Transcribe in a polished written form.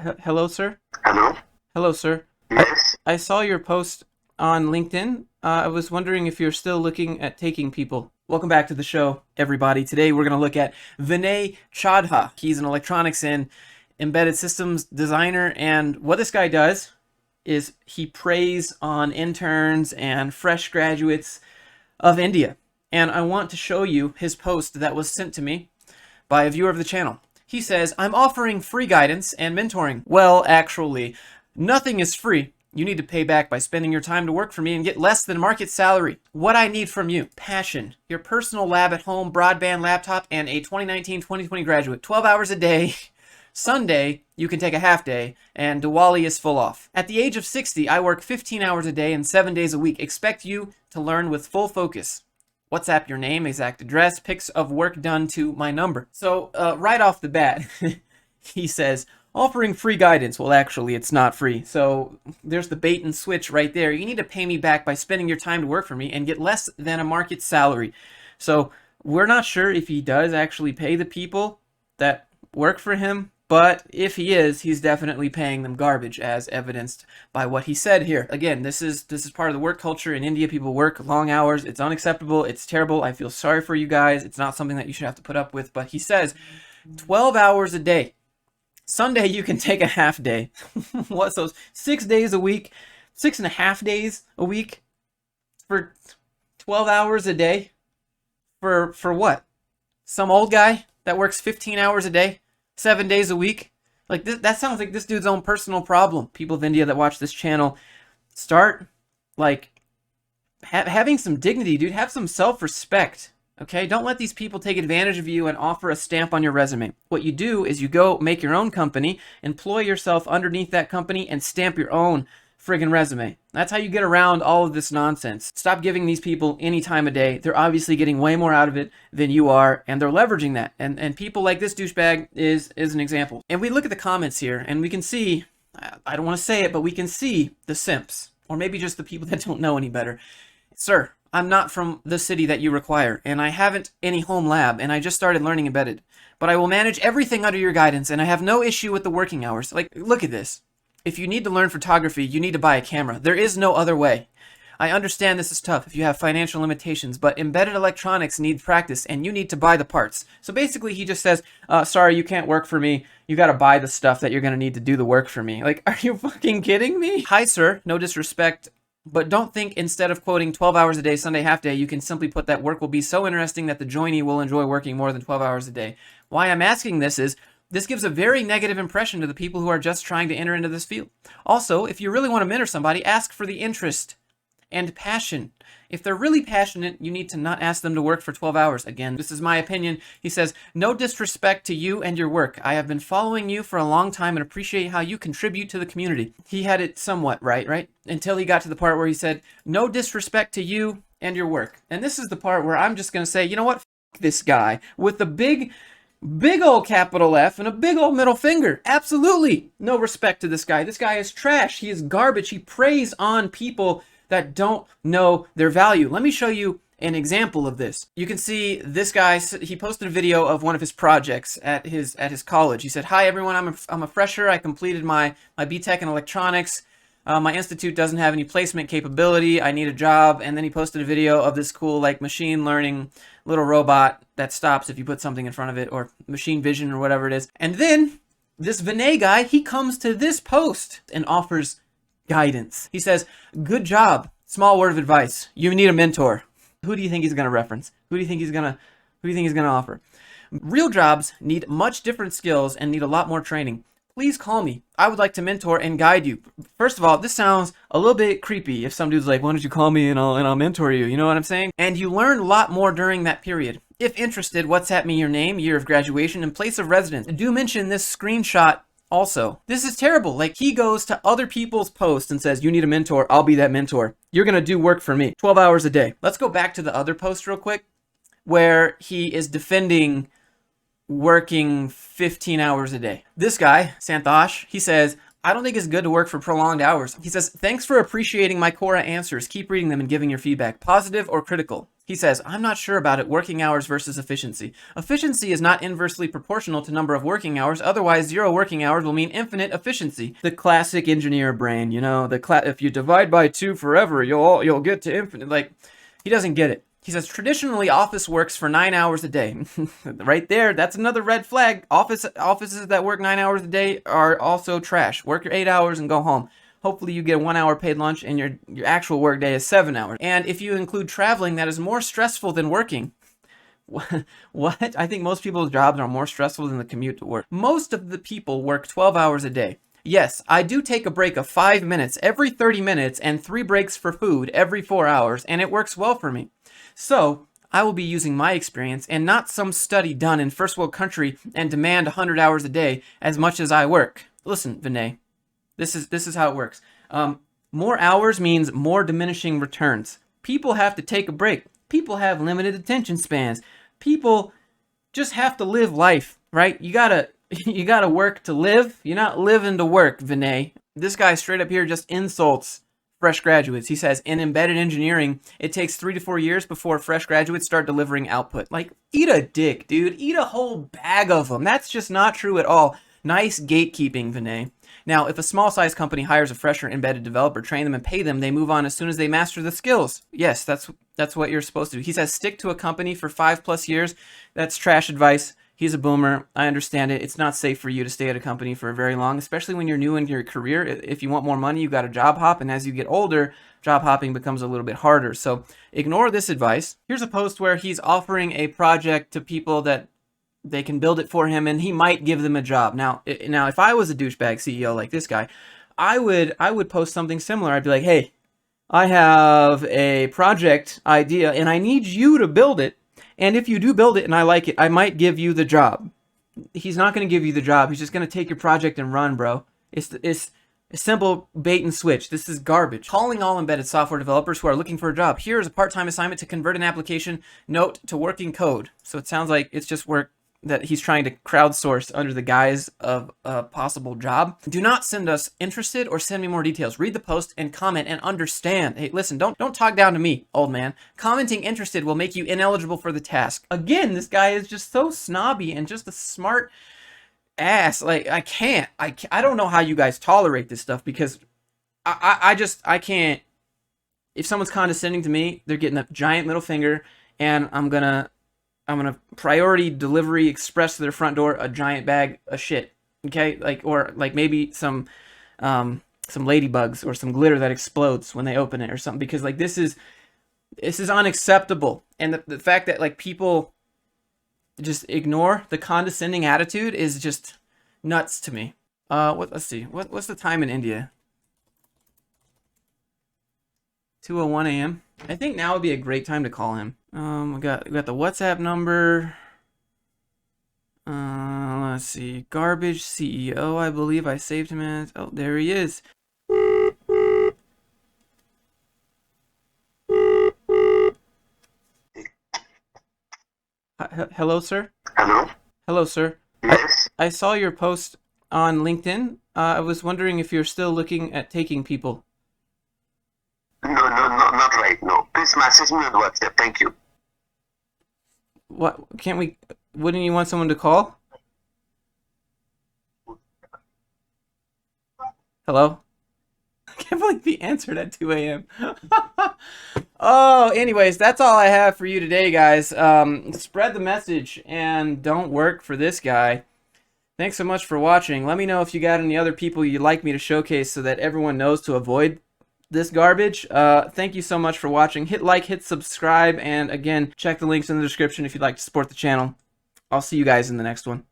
Hello, sir. Hello? Hello, sir. I Yes? I saw your post on LinkedIn. I was wondering if you're still looking at taking people. Welcome back to the show, everybody. Today we're going to look at Vinay Chadha. He's an electronics and embedded systems designer, and what this guy does is he preys on interns and fresh graduates of India. And I want to show you his post that was sent to me by a viewer of the channel. He says, I'm offering free guidance and mentoring. Well, actually, nothing is free. You need to pay back by spending your time to work for me and get less than market salary. What I need from you, passion, your personal lab at home, broadband laptop, and a 2019-2020 graduate. 12 hours a day. Sunday, you can take a half day, and Diwali is full off. At the age of 60, I work 15 hours a day and 7 days a week. Expect you to learn with full focus. WhatsApp your name, exact address, pics of work done to my number. So right off the bat, he says, offering free guidance. Well, actually, it's not free. So there's the bait and switch right there. You need to pay me back by spending your time to work for me and get less than a market salary. So we're not sure if he does actually pay the people that work for him, but if he is, he's definitely paying them garbage, as evidenced by what he said here. Again, this is part of the work culture in India. People work long hours. It's unacceptable. It's terrible. I feel sorry for you guys. It's not something that you should have to put up with. But he says 12 hours a day. Sunday you can take a half day. What? So 6 days a week, 6.5 days a week for 12 hours a day? For what? Some old guy that works 15 hours a day? 7 days a week? Like that sounds like this dude's own personal problem. People of India that watch this channel, start like having some dignity, dude. Have some self-respect. Okay, don't let these people take advantage of you and offer a stamp on your resume. What you do is you go make your own company, employ yourself underneath that company, and stamp your own friggin' resume. That's how you get around all of this nonsense. Stop giving these people any time of day. They're obviously getting way more out of it than you are, and they're leveraging that. And people like this douchebag is an example. And we look at the comments here, and we can see, I don't want to say it, but we can see the simps, or maybe just the people that don't know any better. Sir, I'm not from the city that you require, and I haven't any home lab, and I just started learning embedded. But I will manage everything under your guidance, and I have no issue with the working hours. Like, look at this. If you need to learn photography, you need to buy a camera. There is no other way. I understand this is tough if you have financial limitations, but embedded electronics need practice, and you need to buy the parts. So basically, he just says, sorry, you can't work for me. You got to buy the stuff that you're going to need to do the work for me. Like, are you fucking kidding me? Hi, sir. No disrespect. But don't think instead of quoting 12 hours a day, Sunday half day, you can simply put that work will be so interesting that the joinee will enjoy working more than 12 hours a day. Why I'm asking this is, this gives a very negative impression to the people who are just trying to enter into this field. Also, if you really want to mentor somebody, ask for the interest and passion. If they're really passionate, you need to not ask them to work for 12 hours. Again, this is my opinion. He says, no disrespect to you and your work. I have been following you for a long time and appreciate how you contribute to the community. He had it somewhat right? Until he got to the part where he said, no disrespect to you and your work. And this is the part where I'm just going to say, you know what? F this guy with the big old capital F and a big old middle finger. Absolutely no respect to this guy. This guy is trash. He is garbage. He preys on people that don't know their value. Let me show you an example of this. You can see this guy, he posted a video of one of his projects at his college. He said, hi everyone, I'm a fresher. I completed my B.Tech in electronics. My institute doesn't have any placement capability. I need a job. And then he posted a video of this cool like machine learning little robot that stops if you put something in front of it, or machine vision or whatever it is. And then this Vinay guy, he comes to this post and offers guidance. He says, good job. Small word of advice. You need a mentor. Who do you think he's going to reference? Who do you think he's going to offer? Real jobs need much different skills and need a lot more training. Please call me. I would like to mentor and guide you. First of all, this sounds a little bit creepy if some dude's like, why don't you call me and I'll mentor you? You know what I'm saying? And you learn a lot more during that period. If interested, WhatsApp me your name, year of graduation, and place of residence. Do mention this screenshot also. This is terrible. Like, he goes to other people's posts and says, you need a mentor. I'll be that mentor. You're going to do work for me. 12 hours a day. Let's go back to the other post real quick where he is defending working 15 hours a day. This guy, Santosh, he says, I don't think it's good to work for prolonged hours. He says, thanks for appreciating my Quora answers. Keep reading them and giving your feedback, positive or critical. He says, I'm not sure about it, working hours versus efficiency. Efficiency is not inversely proportional to number of working hours, otherwise 0 working hours will mean infinite efficiency. The classic engineer brain, you know, if you divide by 2 forever, you'll get to infinite. Like, he doesn't get it. He says, traditionally, office works for 9 hours a day. Right there, that's another red flag. Offices that work 9 hours a day are also trash. Work your 8 hours and go home. Hopefully you get a 1 hour paid lunch and your actual work day is 7 hours. And if you include traveling, that is more stressful than working. What? I think most people's jobs are more stressful than the commute to work. Most of the people work 12 hours a day. Yes, I do take a break of 5 minutes every 30 minutes and 3 breaks for food every 4 hours, and it works well for me. So, I will be using my experience and not some study done in first world country and demand 100 hours a day as much as I work. Listen, Vinay, this is how it works. More hours means more diminishing returns. People have to take a break. People have limited attention spans. People just have to live life, right? You gotta work to live. You're not living to work, Vinay. This guy straight up here just insults fresh graduates. He says, in embedded engineering, it takes 3 to 4 years before fresh graduates start delivering output. Like, eat a dick, dude. Eat a whole bag of them. That's just not true at all. Nice gatekeeping, Vinay. Now, if a small-sized company hires a fresher embedded developer, train them and pay them, they move on as soon as they master the skills. Yes, that's what you're supposed to do. He says, stick to a company for 5+ years. That's trash advice. He's a boomer. I understand it. It's not safe for you to stay at a company for very long, especially when you're new in your career. If you want more money, you got to job hop. And as you get older, job hopping becomes a little bit harder. So ignore this advice. Here's a post where he's offering a project to people that they can build it for him, and he might give them a job. Now, if I was a douchebag CEO like this guy, I would post something similar. I'd be like, hey, I have a project idea, and I need you to build it. And if you do build it and I like it, I might give you the job. He's not going to give you the job. He's just going to take your project and run, bro. It's a simple bait and switch. This is garbage. Calling all embedded software developers who are looking for a job. Here is a part-time assignment to convert an application note to working code. So it sounds like it's just work that he's trying to crowdsource under the guise of a possible job. Do not send us interested or send me more details. Read the post and comment and understand. Hey, listen, don't talk down to me, old man. Commenting interested will make you ineligible for the task. Again, this guy is just so snobby and just a smart ass. Like, I don't know how you guys tolerate this stuff, because I can't. If someone's condescending to me, they're getting a giant middle finger, and I'm gonna priority delivery express to their front door a giant bag of shit. Okay, or maybe some ladybugs or some glitter that explodes when they open it or something, because this is unacceptable. And the fact that people just ignore the condescending attitude is just nuts to me. Let's see. What's the time in India? 2:01 a.m. I think now would be a great time to call him. We got the WhatsApp number. Let's see. Garbage CEO, I believe I saved him as. Oh, there he is. Hello, sir? Hello? Hello, sir. Yes? I saw your post on LinkedIn. I was wondering if you're still looking at taking people. No, not right now. Please message me on WhatsApp. Thank you. What? Wouldn't you want someone to call? Hello? I can't believe he answered at 2 a.m. Oh, anyways, that's all I have for you today, guys. Spread the message and don't work for this guy. Thanks so much for watching. Let me know if you got any other people you'd like me to showcase so that everyone knows to avoid this garbage. Thank you so much for watching. Hit like, hit subscribe, and again, check the links in the description if you'd like to support the channel. I'll see you guys in the next one.